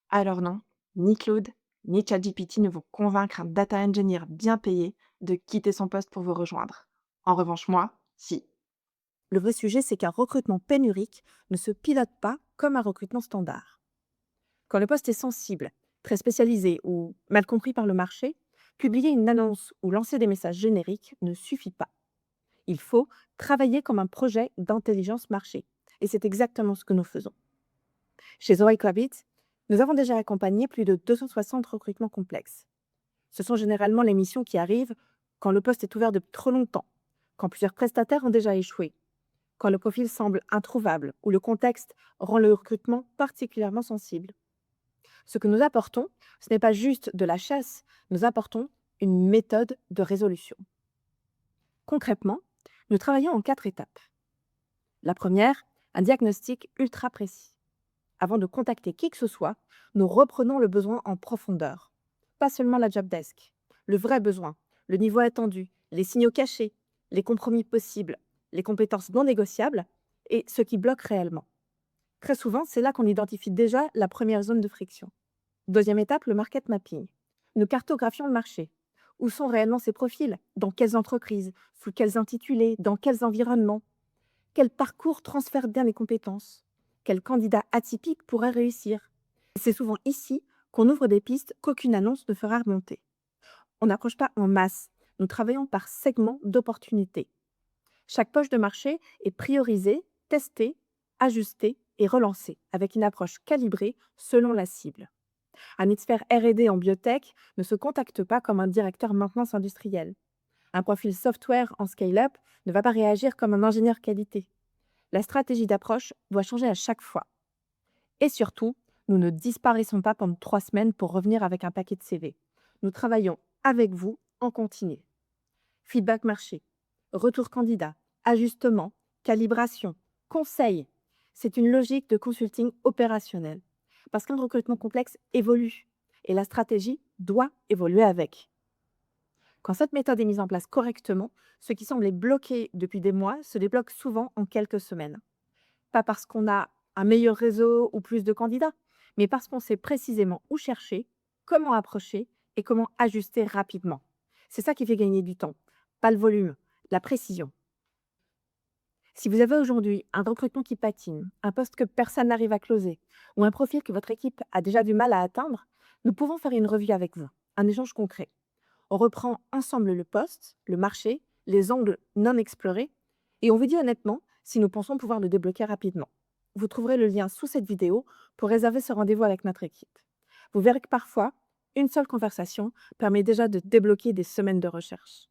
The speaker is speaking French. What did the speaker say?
Alors non, ni Claude, ni ChatGPT ne vont convaincre un data engineer bien payé de quitter son poste pour vous rejoindre. En revanche, moi, si. Le vrai sujet, c'est qu'un recrutement pénurique ne se pilote pas comme un recrutement standard. Quand le poste est sensible, très spécialisé ou mal compris par le marché, publier une annonce ou lancer des messages génériques ne suffit pas. Il faut travailler comme un projet d'intelligence marché. Et c'est exactement ce que nous faisons. Chez Zoe Kravitz, nous avons déjà accompagné plus de 260 recrutements complexes. Ce sont généralement les missions qui arrivent quand le poste est ouvert depuis trop longtemps, quand plusieurs prestataires ont déjà échoué, quand le profil semble introuvable ou le contexte rend le recrutement particulièrement sensible. Ce que nous apportons, ce n'est pas juste de la chasse, nous apportons une méthode de résolution. Concrètement, nous travaillons en 4 étapes. La première, un diagnostic ultra précis. Avant de contacter qui que ce soit, nous reprenons le besoin en profondeur. Pas seulement la job desk, le vrai besoin, le niveau attendu, les signaux cachés, les compromis possibles, les compétences non négociables et ce qui bloque réellement. Très souvent, c'est là qu'on identifie déjà la première zone de friction. Deuxième étape, le market mapping. Nous cartographions le marché. Où sont réellement ces profils? Dans quelles entreprises? Sous quels intitulés? Dans quels environnements? Quel parcours transfère bien les compétences? Quel candidat atypique pourrait réussir? C'est souvent ici qu'on ouvre des pistes qu'aucune annonce ne fera remonter. On n'approche pas en masse, nous travaillons par segments d'opportunités. Chaque poche de marché est priorisée, testée, ajustée et relancée avec une approche calibrée selon la cible. Un expert R&D en biotech ne se contacte pas comme un directeur maintenance industrielle. Un profil software en scale-up ne va pas réagir comme un ingénieur qualité. La stratégie d'approche doit changer à chaque fois. Et surtout, nous ne disparaissons pas pendant 3 semaines pour revenir avec un paquet de CV. Nous travaillons avec vous en continu. Feedback marché, retour candidat, ajustement, calibration, conseil. C'est une logique de consulting opérationnel. Parce qu'un recrutement complexe évolue et la stratégie doit évoluer avec. Quand cette méthode est mise en place correctement, ce qui semblait bloqué depuis des mois se débloque souvent en quelques semaines. Pas parce qu'on a un meilleur réseau ou plus de candidats, mais parce qu'on sait précisément où chercher, comment approcher et comment ajuster rapidement. C'est ça qui fait gagner du temps, pas le volume, la précision. Si vous avez aujourd'hui un recrutement qui patine, un poste que personne n'arrive à closer, ou un profil que votre équipe a déjà du mal à atteindre, nous pouvons faire une revue avec vous, un échange concret. On reprend ensemble le poste, le marché, les angles non explorés, et on vous dit honnêtement si nous pensons pouvoir le débloquer rapidement. Vous trouverez le lien sous cette vidéo pour réserver ce rendez-vous avec notre équipe. Vous verrez que parfois, une seule conversation permet déjà de débloquer des semaines de recherche.